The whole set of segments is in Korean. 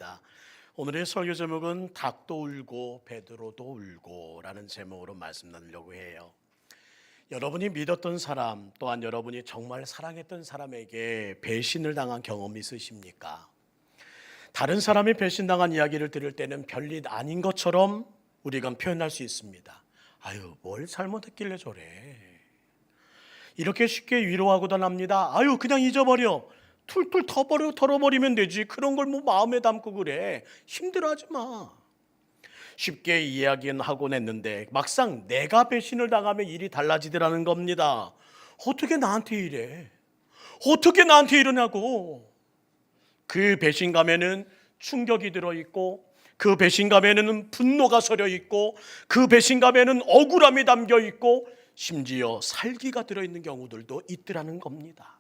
감사합니다. 오늘의 설교 제목은 닭도 울고 베드로도 울고라는 제목으로 말씀 나누려고 해요. 여러분이 믿었던 사람 또한 여러분이 정말 사랑했던 사람에게 배신을 당한 경험이 있으십니까? 다른 사람이 배신당한 이야기를 들을 때는 별일 아닌 것처럼 우리가 표현할 수 있습니다. 아유, 뭘 잘못했길래 저래. 이렇게 쉽게 위로하고도 합니다. 아유, 그냥 잊어버려. 툴툴 털어버리면 되지. 그런 걸 뭐 마음에 담고 그래. 힘들어하지 마. 쉽게 이야기는 하곤 했는데 막상 내가 배신을 당하면 일이 달라지더라는 겁니다. 어떻게 나한테 이래? 어떻게 나한테 이러냐고. 그 배신감에는 충격이 들어있고, 그 배신감에는 분노가 서려있고, 그 배신감에는 억울함이 담겨있고, 심지어 살기가 들어있는 경우들도 있더라는 겁니다.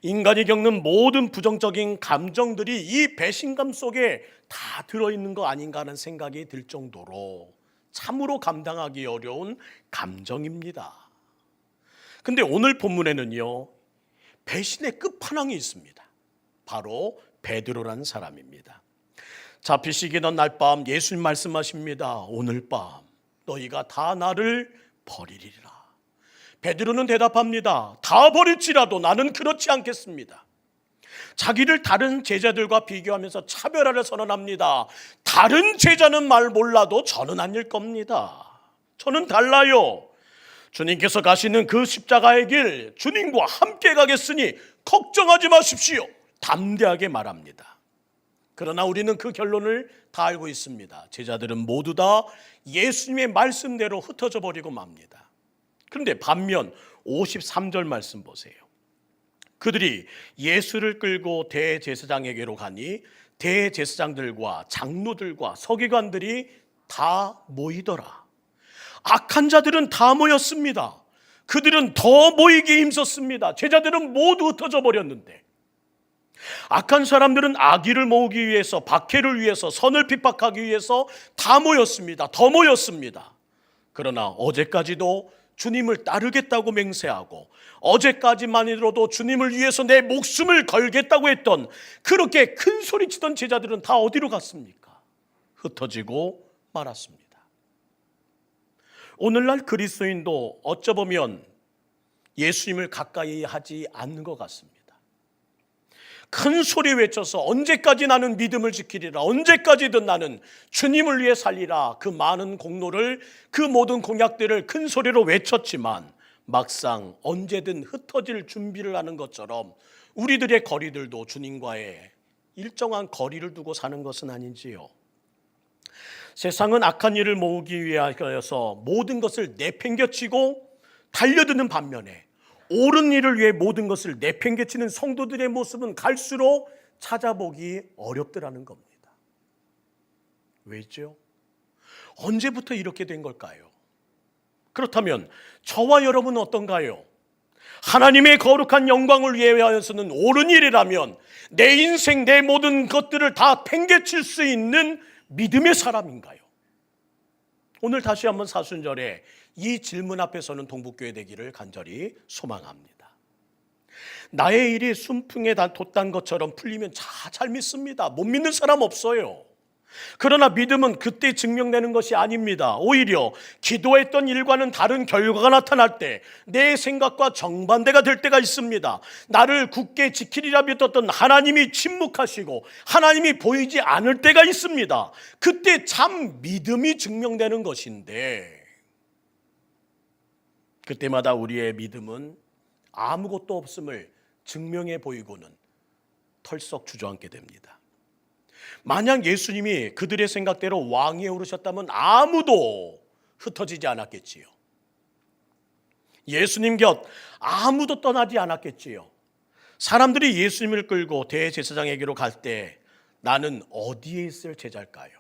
인간이 겪는 모든 부정적인 감정들이 이 배신감 속에 다 들어있는 거 아닌가 하는 생각이 들 정도로 참으로 감당하기 어려운 감정입니다. 근데 오늘 본문에는요, 배신의 끝판왕이 있습니다. 바로 베드로라는 사람입니다. 잡히시기던 날 밤 예수님 말씀하십니다. 오늘 밤 너희가 다 나를 버리리라. 베드로는 대답합니다. 다 버릴지라도 나는 그렇지 않겠습니다. 자기를 다른 제자들과 비교하면서 차별화를 선언합니다. 다른 제자는 말 몰라도 저는 아닐 겁니다. 저는 달라요. 주님께서 가시는 그 십자가의 길 주님과 함께 가겠으니 걱정하지 마십시오. 담대하게 말합니다. 그러나 우리는 그 결론을 다 알고 있습니다. 제자들은 모두 다 예수님의 말씀대로 흩어져 버리고 맙니다. 그런데 반면 53절 말씀 보세요. 그들이 예수를 끌고 대제사장에게로 가니 대제사장들과 장로들과 서기관들이 다 모이더라. 악한 자들은 다 모였습니다. 그들은 더 모이기 힘썼습니다. 제자들은 모두 흩어져 버렸는데 악한 사람들은 악의를 모으기 위해서, 박해를 위해서, 선을 핍박하기 위해서 다 모였습니다. 더 모였습니다. 그러나 어제까지도 주님을 따르겠다고 맹세하고 어제까지만이라도 주님을 위해서 내 목숨을 걸겠다고 했던 그렇게 큰 소리치던 제자들은 다 어디로 갔습니까? 흩어지고 말았습니다. 오늘날 그리스도인도 어쩌보면 예수님을 가까이 하지 않는 것 같습니다. 큰 소리 외쳐서 언제까지 나는 믿음을 지키리라, 언제까지든 나는 주님을 위해 살리라, 그 많은 공로를, 그 모든 공약들을 큰 소리로 외쳤지만 막상 언제든 흩어질 준비를 하는 것처럼 우리들의 거리들도 주님과의 일정한 거리를 두고 사는 것은 아닌지요. 세상은 악한 일을 모으기 위하여서 모든 것을 내팽겨치고 달려드는 반면에 옳은 일을 위해 모든 것을 내팽개치는 성도들의 모습은 갈수록 찾아보기 어렵더라는 겁니다. 왜죠? 언제부터 이렇게 된 걸까요? 그렇다면 저와 여러분은 어떤가요? 하나님의 거룩한 영광을 위하여서는 옳은 일이라면 내 인생, 내 모든 것들을 다 팽개칠 수 있는 믿음의 사람인가요? 오늘 다시 한번 사순절에 이 질문 앞에 서는 동북교회 되기를 간절히 소망합니다. 나의 일이 순풍에 돋단 것처럼 풀리면 잘 믿습니다. 못 믿는 사람 없어요. 그러나 믿음은 그때 증명되는 것이 아닙니다. 오히려 기도했던 일과는 다른 결과가 나타날 때 내 생각과 정반대가 될 때가 있습니다. 나를 굳게 지키리라 믿었던 하나님이 침묵하시고 하나님이 보이지 않을 때가 있습니다. 그때 참 믿음이 증명되는 것인데 그때마다 우리의 믿음은 아무것도 없음을 증명해 보이고는 털썩 주저앉게 됩니다. 만약 예수님이 그들의 생각대로 왕위에 오르셨다면 아무도 흩어지지 않았겠지요. 예수님 곁 아무도 떠나지 않았겠지요. 사람들이 예수님을 끌고 대제사장에게로 갈 때 나는 어디에 있을 제자일까요?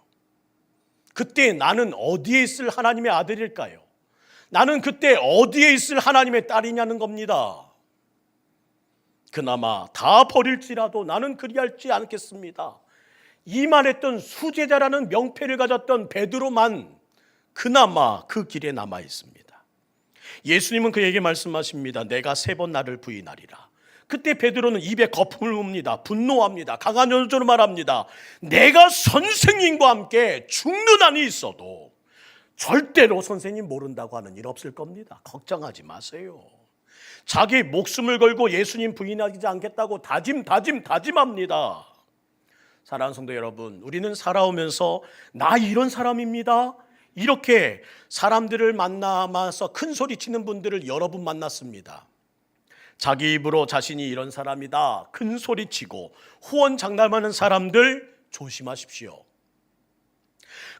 그때 나는 어디에 있을 하나님의 아들일까요? 나는 그때 어디에 있을 하나님의 딸이냐는 겁니다. 그나마 다 버릴지라도 나는 그리할지 않겠습니다. 이 말했던 수제자라는 명패를 가졌던 베드로만 그나마 그 길에 남아 있습니다. 예수님은 그에게 말씀하십니다. 내가 3번 나를 부인하리라. 그때 베드로는 입에 거품을 뭅니다. 분노합니다. 강한 연조로 말합니다. 내가 선생님과 함께 죽는 한이 있어도 절대로 선생님 모른다고 하는 일 없을 겁니다. 걱정하지 마세요. 자기 목숨을 걸고 예수님 부인하지 않겠다고 다짐합니다. 사랑하는 성도 여러분, 우리는 살아오면서 나 이런 사람입니다, 이렇게 사람들을 만나면서 큰 소리 치는 분들을 여러분 만났습니다. 자기 입으로 자신이 이런 사람이다 큰 소리 치고 호언장담하는 사람들 조심하십시오.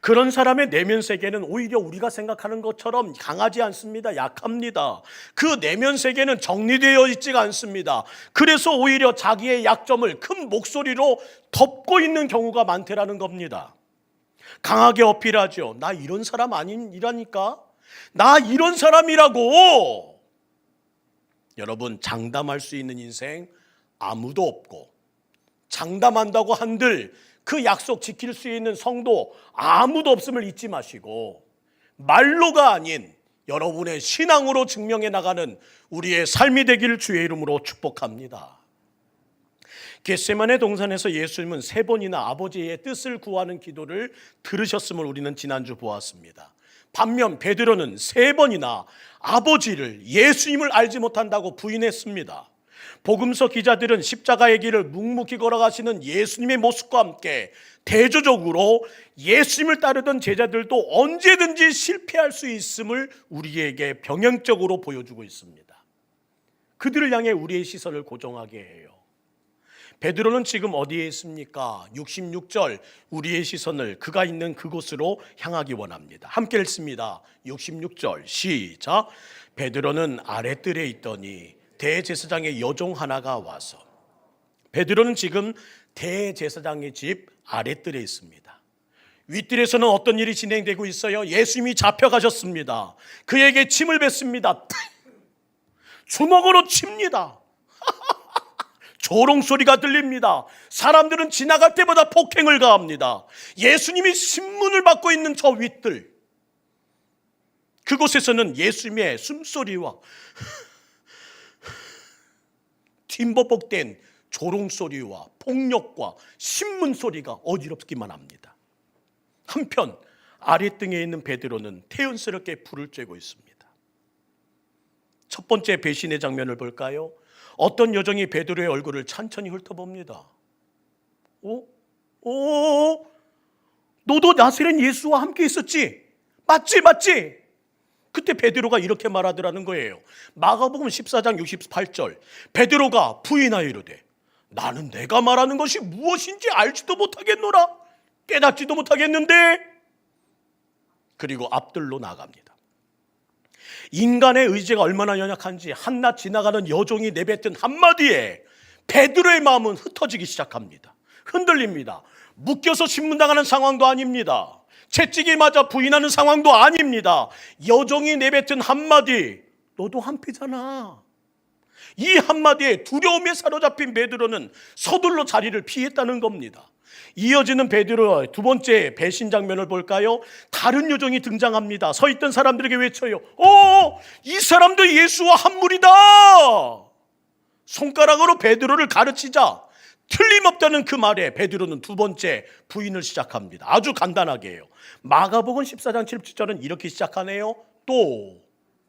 그런 사람의 내면 세계는 오히려 우리가 생각하는 것처럼 강하지 않습니다. 약합니다. 그 내면 세계는 정리되어 있지가 않습니다. 그래서 오히려 자기의 약점을 큰 목소리로 덮고 있는 경우가 많다라는 겁니다. 강하게 어필하죠. 나 이런 사람 아니라니까, 나 이런 사람이라고. 여러분, 장담할 수 있는 인생 아무도 없고, 장담한다고 한들 그 약속 지킬 수 있는 성도 아무도 없음을 잊지 마시고, 말로가 아닌 여러분의 신앙으로 증명해 나가는 우리의 삶이 되기를 주의 이름으로 축복합니다. 겟세마네 동산에서 예수님은 3번이나 아버지의 뜻을 구하는 기도를 들으셨음을 우리는 지난주 보았습니다. 반면 베드로는 3번이나 아버지를, 예수님을 알지 못한다고 부인했습니다. 복음서 기자들은 십자가의 길을 묵묵히 걸어가시는 예수님의 모습과 함께 대조적으로 예수님을 따르던 제자들도 언제든지 실패할 수 있음을 우리에게 병행적으로 보여주고 있습니다. 그들을 향해 우리의 시선을 고정하게 해요. 베드로는 지금 어디에 있습니까? 66절, 우리의 시선을 그가 있는 그곳으로 향하기 원합니다. 함께 읽습니다. 66절 시작. 베드로는 아랫뜰에 있더니 대제사장의 여종 하나가 와서, 베드로는 지금 대제사장의 집 아랫뜰에 있습니다. 윗뜰에서는 어떤 일이 진행되고 있어요? 예수님이 잡혀가셨습니다. 그에게 침을 뱉습니다. 주먹으로 칩니다. 조롱 소리가 들립니다. 사람들은 지나갈 때마다 폭행을 가합니다. 예수님이 신문을 받고 있는 저 윗뜰, 그곳에서는 예수님의 숨소리와 뒷버벅된 조롱 소리와 폭력과 신문 소리가 어지럽기만 합니다. 한편 아랫등에 있는 베드로는 태연스럽게 불을 쬐고 있습니다. 첫 번째 배신의 장면을 볼까요? 어떤 여종이 베드로의 얼굴을 천천히 훑어봅니다. 너도 나사렛 예수와 함께 있었지? 맞지? 그때 베드로가 이렇게 말하더라는 거예요. 마가복음 14장 68절, 베드로가 부인하여 이르되 나는 내가 말하는 것이 무엇인지 알지도 못하겠노라, 깨닫지도 못하겠는데. 그리고 앞들로 나갑니다. 인간의 의지가 얼마나 연약한지 한낱 지나가는 여종이 내뱉은 한마디에 베드로의 마음은 흩어지기 시작합니다. 흔들립니다. 묶여서 신문당하는 상황도 아닙니다. 채찍이 맞아 부인하는 상황도 아닙니다. 여종이 내뱉은 한마디, 너도 한패잖아. 이 한마디에 두려움에 사로잡힌 베드로는 서둘러 자리를 피했다는 겁니다. 이어지는 베드로의 두 번째 배신 장면을 볼까요? 다른 여종이 등장합니다. 서 있던 사람들에게 외쳐요. 이 사람도 예수와 한 무리다. 손가락으로 베드로를 가르치자 틀림없다는 그 말에 베드로는 두 번째 부인을 시작합니다. 아주 간단하게 해요. 마가복음 14장 7절은 이렇게 시작하네요. 또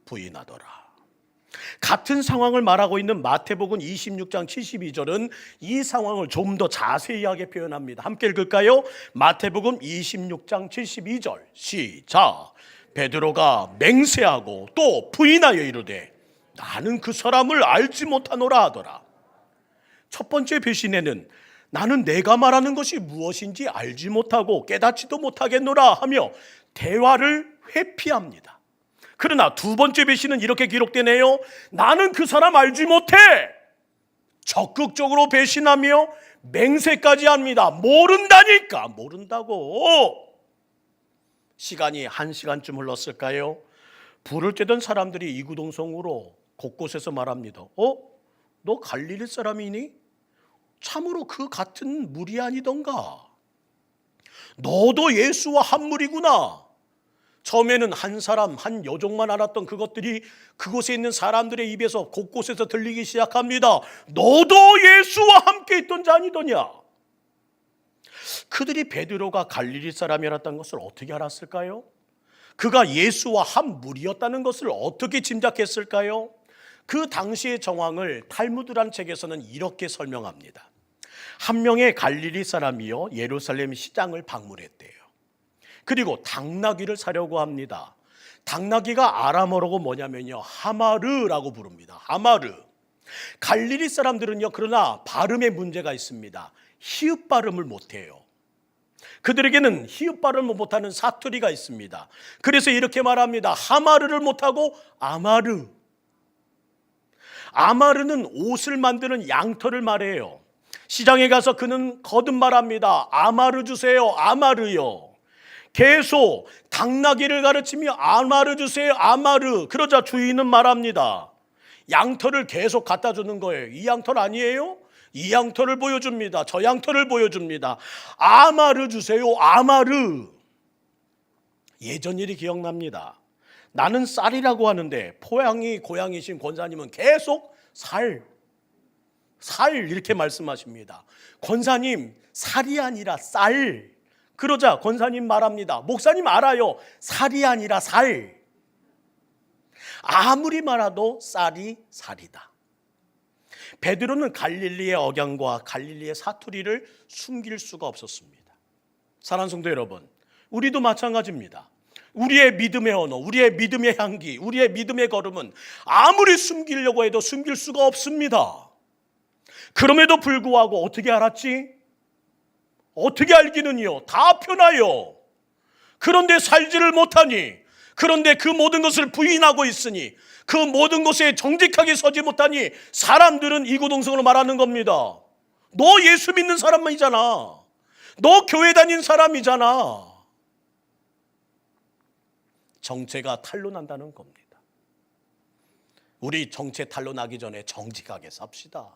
부인하더라. 같은 상황을 말하고 있는 마태복음 26장 72절은 이 상황을 좀 더 자세하게 표현합니다. 함께 읽을까요? 마태복음 26장 72절 시작. 베드로가 맹세하고 또 부인하여 이르되 나는 그 사람을 알지 못하노라 하더라. 첫 번째 배신에는 나는 내가 말하는 것이 무엇인지 알지 못하고 깨닫지도 못하겠노라 하며 대화를 회피합니다. 그러나 두 번째 배신은 이렇게 기록되네요. 나는 그 사람 알지 못해. 적극적으로 배신하며 맹세까지 합니다. 모른다니까. 모른다고. 시간이 1시간쯤 흘렀을까요? 불을 쬐던 사람들이 이구동성으로 곳곳에서 말합니다. 너 갈릴리 사람이니? 참으로 그 같은 무리 아니던가. 너도 예수와 한 무리구나. 처음에는 한 사람, 한 여종만 알았던 그것들이 그곳에 있는 사람들의 입에서 곳곳에서 들리기 시작합니다. 너도 예수와 함께 있던 자 아니더냐? 그들이 베드로가 갈릴리 사람이었다는 것을 어떻게 알았을까요? 그가 예수와 한 무리였다는 것을 어떻게 짐작했을까요? 그 당시의 정황을 탈무드라는 책에서는 이렇게 설명합니다. 한 명의 갈릴리 사람이요 예루살렘 시장을 방문했대요. 그리고 당나귀를 사려고 합니다. 당나귀가 아람어로고 뭐냐면요 하마르라고 부릅니다. 하마르. 갈릴리 사람들은요 그러나 발음에 문제가 있습니다. 히읗 발음을 못해요. 그들에게는 히읗 발음을 못하는 사투리가 있습니다. 그래서 이렇게 말합니다. 하마르를 못하고 아마르. 아마르는 옷을 만드는 양털을 말해요. 시장에 가서 그는 거듭 말합니다. 아마르 주세요. 아마르요. 계속 당나귀를 가르치며 아마르 주세요. 아마르. 그러자 주인은 말합니다. 양털을 계속 갖다 주는 거예요. 이 양털 아니에요? 이 양털을 보여줍니다. 저 양털을 보여줍니다. 아마르 주세요. 아마르. 예전 일이 기억납니다. 나는 쌀이라고 하는데 포양이 고향이신 권사님은 계속 살 이렇게 말씀하십니다. 권사님 살이 아니라 쌀. 그러자 권사님 말합니다. 목사님 알아요. 살이 아니라 살. 아무리 말아도 쌀이 살이다. 베드로는 갈릴리의 억양과 갈릴리의 사투리를 숨길 수가 없었습니다. 사랑하는 성도 여러분, 우리도 마찬가지입니다. 우리의 믿음의 언어, 우리의 믿음의 향기, 우리의 믿음의 걸음은 아무리 숨기려고 해도 숨길 수가 없습니다. 그럼에도 불구하고 어떻게 알았지? 어떻게 알기는요? 다 편하여. 그런데 살지를 못하니, 그런데 그 모든 것을 부인하고 있으니, 그 모든 것에 정직하게 서지 못하니 사람들은 이구동성으로 말하는 겁니다. 너 예수 믿는 사람이잖아. 너 교회 다닌 사람이잖아. 정체가 탄로난다는 겁니다. 우리 정체 탄로나기 전에 정직하게 삽시다.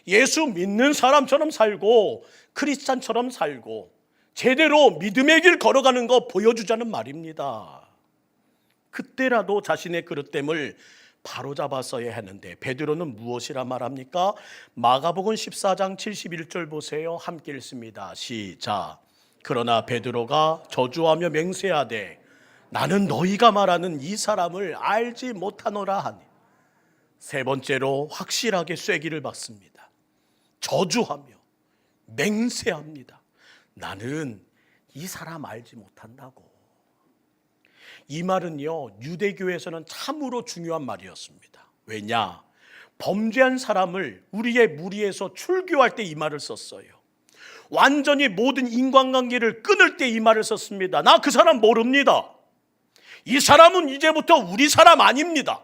예수 믿는 사람처럼 살고 크리스찬처럼 살고 제대로 믿음의 길 걸어가는 거 보여주자는 말입니다. 그때라도 자신의 그릇됨을 바로잡았어야 했는데 베드로는 무엇이라 말합니까? 마가복음 14장 71절 보세요. 함께 읽습니다. 시작. 그러나 베드로가 저주하며 맹세하되 나는 너희가 말하는 이 사람을 알지 못하노라 하니 세 번째로 확실하게 쐐기를 받습니다. 저주하며 맹세합니다. 나는 이 사람 알지 못한다고. 이 말은요 유대교에서는 참으로 중요한 말이었습니다. 왜냐? 범죄한 사람을 우리의 무리에서 출교할 때 이 말을 썼어요. 완전히 모든 인간관계를 끊을 때 이 말을 썼습니다. 나 그 사람 모릅니다. 이 사람은 이제부터 우리 사람 아닙니다.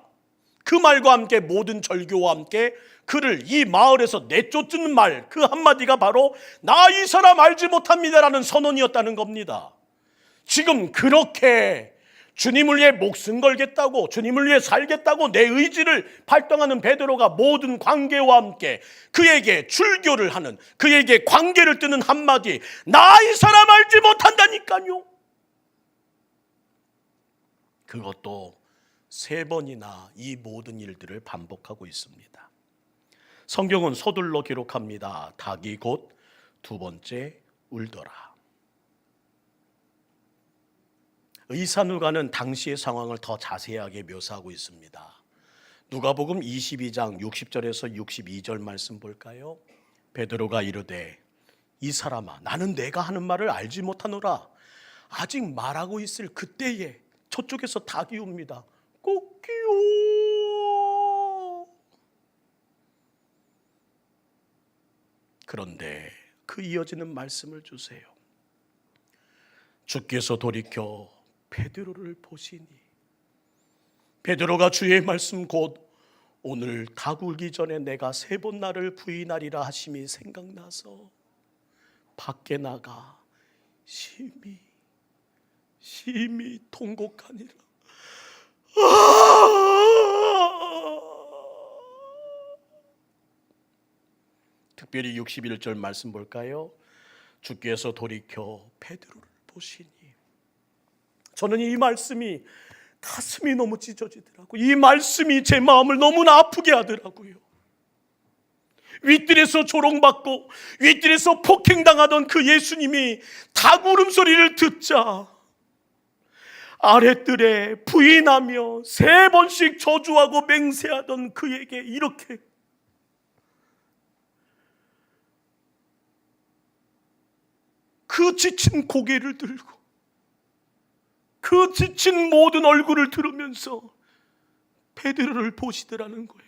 그 말과 함께 모든 절교와 함께 그를 이 마을에서 내쫓는 말, 그 한마디가 바로 나 이 사람 알지 못합니다라는 선언이었다는 겁니다. 지금 그렇게 주님을 위해 목숨 걸겠다고, 주님을 위해 살겠다고 내 의지를 발동하는 베드로가 모든 관계와 함께 그에게 출교를 하는, 그에게 관계를 뜨는 한마디, 나 이 사람 알지 못한다니까요. 그것도 세 번이나 이 모든 일들을 반복하고 있습니다. 성경은 서둘러 기록합니다. 닭이 곧 두 번째 울더라. 의사 누가는 당시의 상황을 더 자세하게 묘사하고 있습니다. 누가복음 22장 60절에서 62절 말씀 볼까요? 베드로가 이르되 이 사람아 나는 내가 하는 말을 알지 못하노라. 아직 말하고 있을 그때에 저쪽에서 닭이 옵니다. 꼭기요. 그런데 그 이어지는 말씀을 주세요. 주께서 돌이켜 베드로를 보시니 베드로가 주의 말씀 곧 오늘 닭 울기 전에 내가 세 번 나를 부인하리라 하심이 생각나서 밖에 나가 심히 통곡하니라. 특별히 61절 말씀 볼까요? 주께서 돌이켜 베드로를 보시니 저는 이 말씀이 가슴이 너무 찢어지더라고요. 이 말씀이 제 마음을 너무나 아프게 하더라고요. 윗뜰에서 조롱받고 윗뜰에서 폭행당하던 그 예수님이 닭 울음소리를 듣자 아랫뜰에 부인하며 3번씩 저주하고 맹세하던 그에게 이렇게 그 지친 고개를 들고 그 지친 모든 얼굴을 들으면서 베드로를 보시더라는 거예요.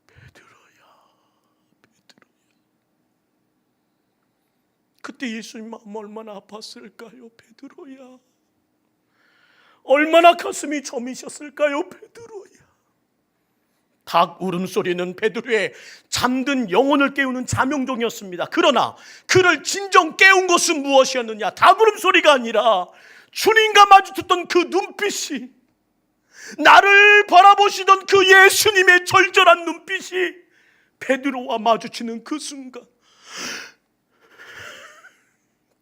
베드로야. 그때 예수님 마음 얼마나 아팠을까요? 베드로야. 얼마나 가슴이 저미셨을까요? 베드로야. 닭 울음소리는 베드로의 잠든 영혼을 깨우는 자명종이었습니다. 그러나 그를 진정 깨운 것은 무엇이었느냐? 닭 울음소리가 아니라 주님과 마주쳤던 그 눈빛이, 나를 바라보시던 그 예수님의 절절한 눈빛이 베드로와 마주치는 그 순간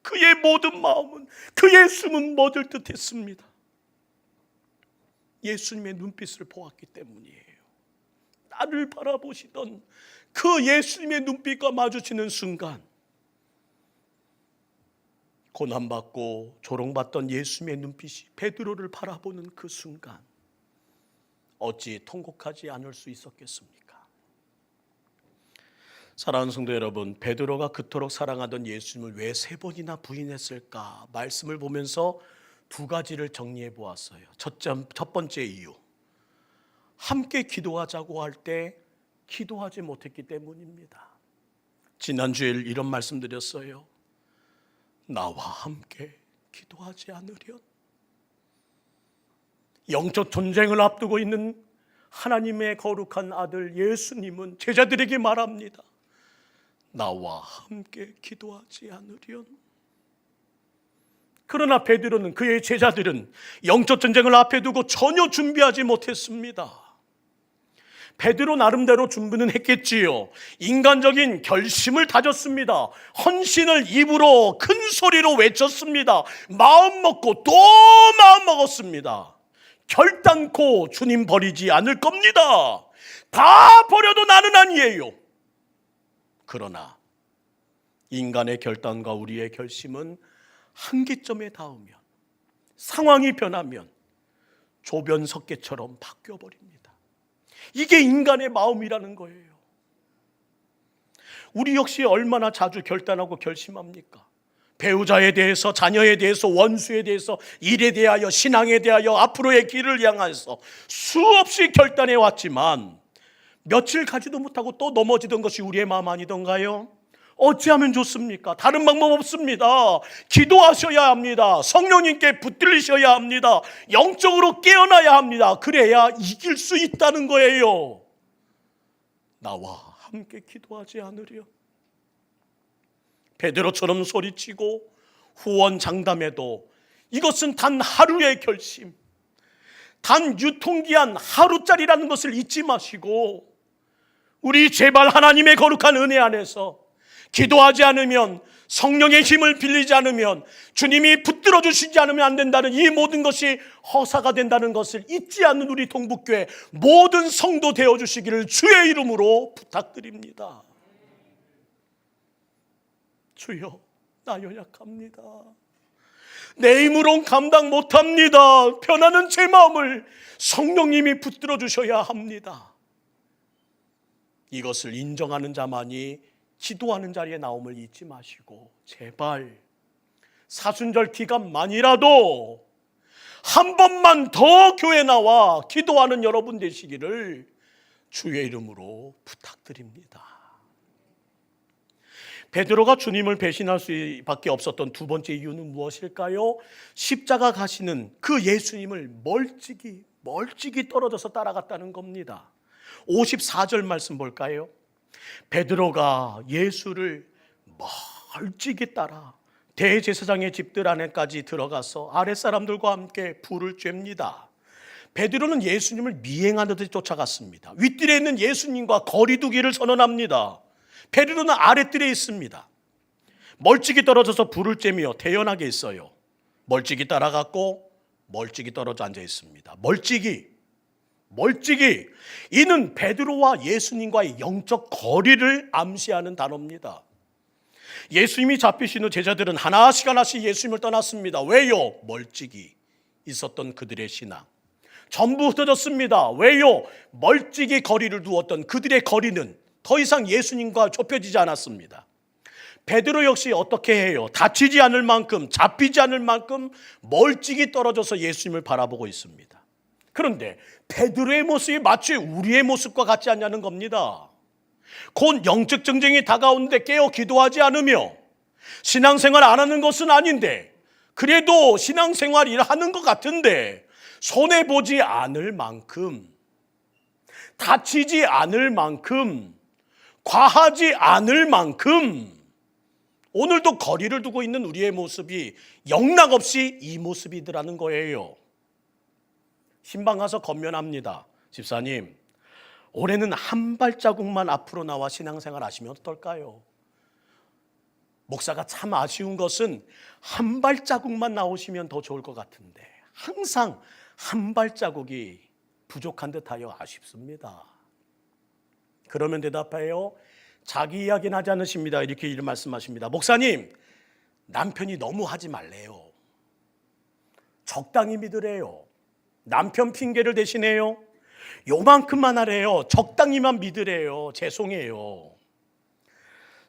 그의 모든 마음은, 그의 숨은 멎을 듯했습니다. 예수님의 눈빛을 보았기 때문이에요. 나를 바라보시던 그 예수님의 눈빛과 마주치는 순간, 고난받고 조롱받던 예수님의 눈빛이 베드로를 바라보는 그 순간 어찌 통곡하지 않을 수 있었겠습니까? 사랑하는 성도 여러분, 베드로가 그토록 사랑하던 예수님을 왜 3번이나 부인했을까? 말씀을 보면서 2가지를 정리해 보았어요. 첫 번째 이유, 함께 기도하자고 할 때 기도하지 못했기 때문입니다. 지난주에 이런 말씀 드렸어요. 나와 함께 기도하지 않으련? 영적 전쟁을 앞두고 있는 하나님의 거룩한 아들 예수님은 제자들에게 말합니다. 나와 함께 기도하지 않으련? 그러나 베드로는, 그의 제자들은 영적 전쟁을 앞에 두고 전혀 준비하지 못했습니다. 베드로 나름대로 준비는 했겠지요. 인간적인 결심을 다졌습니다. 헌신을 입으로 큰 소리로 외쳤습니다. 마음 먹고 또 마음 먹었습니다. 결단코 주님 버리지 않을 겁니다. 다 버려도 나는 아니에요. 그러나 인간의 결단과 우리의 결심은 한계점에 닿으면, 상황이 변하면 조변석계처럼 바뀌어버립니다. 이게 인간의 마음이라는 거예요. 우리 역시 얼마나 자주 결단하고 결심합니까? 배우자에 대해서, 자녀에 대해서, 원수에 대해서, 일에 대하여, 신앙에 대하여, 앞으로의 길을 향해서 수없이 결단해 왔지만 며칠 가지도 못하고 또 넘어지던 것이 우리의 마음 아니던가요? 어찌하면 좋습니까? 다른 방법 없습니다. 기도하셔야 합니다. 성령님께 붙들리셔야 합니다. 영적으로 깨어나야 합니다. 그래야 이길 수 있다는 거예요. 나와 함께 기도하지 않으려? 베드로처럼 소리치고 후원장담해도 이것은 단 하루의 결심, 단 유통기한 하루짜리라는 것을 잊지 마시고, 우리 제발 하나님의 거룩한 은혜 안에서 기도하지 않으면, 성령의 힘을 빌리지 않으면, 주님이 붙들어 주시지 않으면 안 된다는 이 모든 것이 허사가 된다는 것을 잊지 않는 우리 동북교회 모든 성도 되어주시기를 주의 이름으로 부탁드립니다. 주여, 나 연약합니다. 내 힘으론 감당 못합니다. 변하는 제 마음을 성령님이 붙들어 주셔야 합니다. 이것을 인정하는 자만이 기도하는 자리에 나옴을 잊지 마시고, 제발 사순절 기간만이라도 한 번만 더 교회 나와 기도하는 여러분 되시기를 주의 이름으로 부탁드립니다. 베드로가 주님을 배신할 수밖에 없었던 2번째 이유는 무엇일까요? 십자가 가시는 그 예수님을 멀찍이 떨어져서 따라갔다는 겁니다. 54절 말씀 볼까요? 베드로가 예수를 멀찍이 따라 대제사장의 집들 안에까지 들어가서 아랫사람들과 함께 불을 쬐입니다. 베드로는 예수님을 미행하는 듯이 쫓아갔습니다. 윗뜰에 있는 예수님과 거리두기를 선언합니다. 베드로는 아랫뜰에 있습니다. 멀찍이 떨어져서 불을 쬐며 대연하게 있어요. 멀찍이 따라갔고 멀찍이 떨어져 앉아 있습니다. 멀찍이. 이는 베드로와 예수님과의 영적 거리를 암시하는 단어입니다. 예수님이 잡히신 후 제자들은 하나씩 예수님을 떠났습니다. 왜요? 멀찍이 있었던 그들의 신앙 전부 흩어졌습니다. 왜요? 멀찍이 거리를 두었던 그들의 거리는 더 이상 예수님과 좁혀지지 않았습니다. 베드로 역시 어떻게 해요? 다치지 않을 만큼, 잡히지 않을 만큼 멀찍이 떨어져서 예수님을 바라보고 있습니다. 그런데 베드로의 모습이 마치 우리의 모습과 같지 않냐는 겁니다. 곧 영적 전쟁이 다가오는데 깨어 기도하지 않으며 신앙생활 안 하는 것은 아닌데, 그래도 신앙생활을 하는 것 같은데 손해보지 않을 만큼, 다치지 않을 만큼, 과하지 않을 만큼 오늘도 거리를 두고 있는 우리의 모습이 영락없이 이 모습이더라는 거예요. 신방 가서 건면합니다. 집사님, 올해는 한 발자국만 앞으로 나와 신앙생활 하시면 어떨까요? 목사가 참 아쉬운 것은 한 발자국만 나오시면 더 좋을 것 같은데 항상 한 발자국이 부족한 듯하여 아쉽습니다. 그러면 대답해요. 자기 이야기는 하지 않으십니다. 이렇게 말씀하십니다. 목사님, 남편이 너무 하지 말래요. 적당히 믿으래요. 남편 핑계를 대시네요. 요만큼만 하래요. 적당히만 믿으래요. 죄송해요.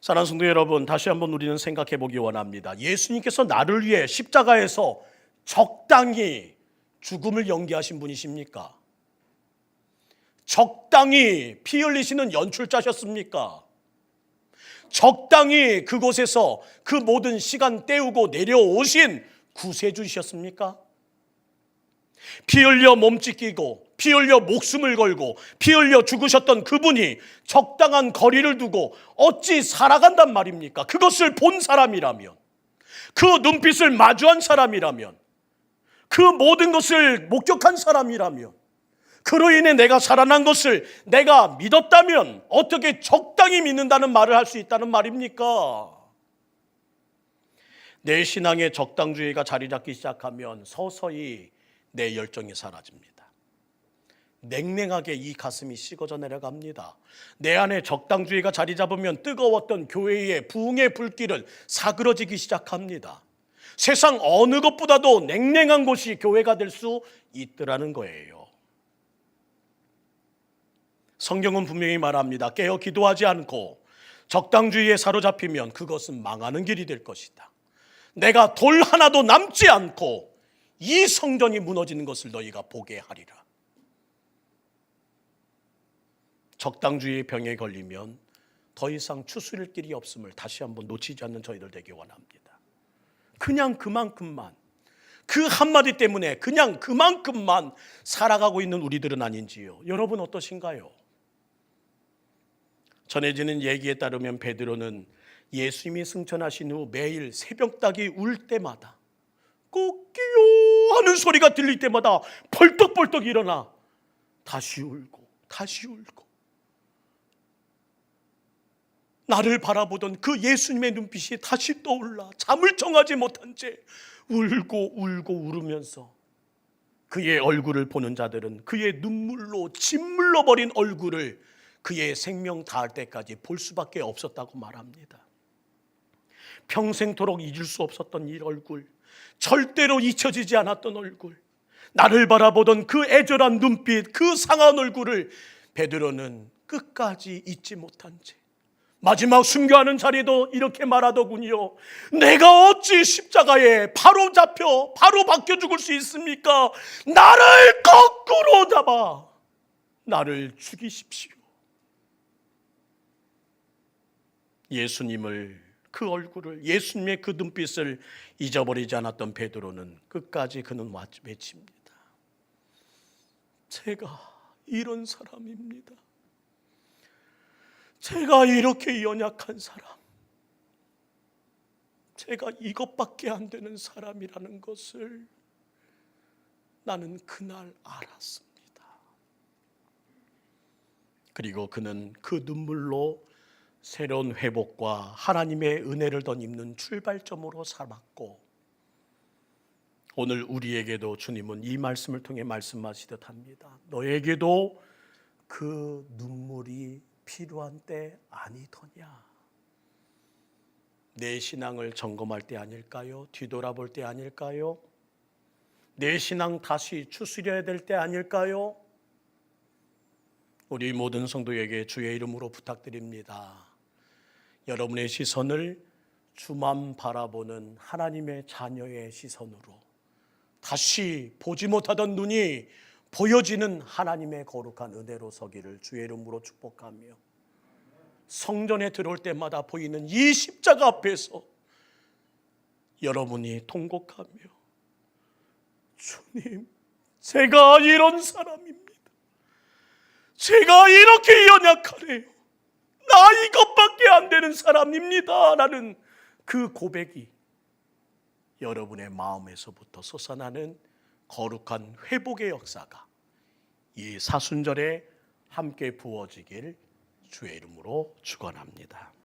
사랑하는 성도 여러분, 다시 한번 우리는 생각해 보기 원합니다. 예수님께서 나를 위해 십자가에서 적당히 죽음을 연기하신 분이십니까? 적당히 피 흘리시는 연출자셨습니까? 적당히 그곳에서 그 모든 시간 때우고 내려오신 구세주셨습니까? 피 흘려 몸 찢기고 피 흘려 목숨을 걸고 피 흘려 죽으셨던 그분이 적당한 거리를 두고 어찌 살아간단 말입니까? 그것을 본 사람이라면, 그 눈빛을 마주한 사람이라면, 그 모든 것을 목격한 사람이라면, 그로 인해 내가 살아난 것을 내가 믿었다면 어떻게 적당히 믿는다는 말을 할 수 있다는 말입니까? 내 신앙의 적당주의가 자리 잡기 시작하면 서서히 내 열정이 사라집니다. 냉랭하게 이 가슴이 식어져 내려갑니다. 내 안에 적당주의가 자리 잡으면 뜨거웠던 교회의 부흥의 불길은 사그러지기 시작합니다. 세상 어느 것보다도 냉랭한 곳이 교회가 될 수 있더라는 거예요. 성경은 분명히 말합니다. 깨어 기도하지 않고 적당주의에 사로잡히면 그것은 망하는 길이 될 것이다. 내가 돌 하나도 남지 않고 이 성전이 무너지는 것을 너희가 보게 하리라. 적당주의의 병에 걸리면 더 이상 추스릴 길이 없음을 다시 한번 놓치지 않는 저희들 되기 원합니다. 그냥 그만큼만, 그 한마디 때문에 그냥 그만큼만 살아가고 있는 우리들은 아닌지요. 여러분 어떠신가요? 전해지는 얘기에 따르면 베드로는 예수님이 승천하신 후 매일 새벽닭이 울 때마다, 꼭끼요 하는 소리가 들릴 때마다 벌떡벌떡 일어나 다시 울고 다시 울고, 나를 바라보던 그 예수님의 눈빛이 다시 떠올라 잠을 청하지 못한 채 울고 울으면서 그의 얼굴을 보는 자들은 그의 눈물로 짓물러 버린 얼굴을 그의 생명 다할 때까지 볼 수밖에 없었다고 말합니다. 평생토록 잊을 수 없었던 이 얼굴, 절대로 잊혀지지 않았던 얼굴, 나를 바라보던 그 애절한 눈빛, 그 상한 얼굴을 베드로는 끝까지 잊지 못한 채 마지막 순교하는 자리도 이렇게 말하더군요. 내가 어찌 십자가에 바로 잡혀 바로 박혀 죽을 수 있습니까? 나를 거꾸로 잡아 나를 죽이십시오. 예수님을, 그 얼굴을, 예수님의 그 눈빛을 잊어버리지 않았던 베드로는 끝까지 그는 외칩니다. 제가 이런 사람입니다. 제가 이렇게 연약한 사람, 제가 이것밖에 안 되는 사람이라는 것을 나는 그날 알았습니다. 그리고 그는 그 눈물로 새로운 회복과 하나님의 은혜를 덧입는 출발점으로 삼았고, 오늘 우리에게도 주님은 이 말씀을 통해 말씀하시듯 합니다. 너에게도 그 눈물이 필요한 때 아니더냐. 내 신앙을 점검할 때 아닐까요? 뒤돌아볼 때 아닐까요? 내 신앙 다시 추스려야 될 때 아닐까요? 우리 모든 성도에게 주의 이름으로 부탁드립니다. 여러분의 시선을 주만 바라보는 하나님의 자녀의 시선으로 다시 보지 못하던 눈이 보여지는 하나님의 거룩한 은혜로 서기를 주의 이름으로 축복하며, 성전에 들어올 때마다 보이는 이 십자가 앞에서 여러분이 통곡하며, 주님, 제가 이런 사람입니다. 제가 이렇게 연약하네요. 나 이것밖에 안 되는 사람입니다. 라는 그 고백이 여러분의 마음에서부터 솟아나는 거룩한 회복의 역사가 이 사순절에 함께 부어지길 주의 이름으로 축원합니다.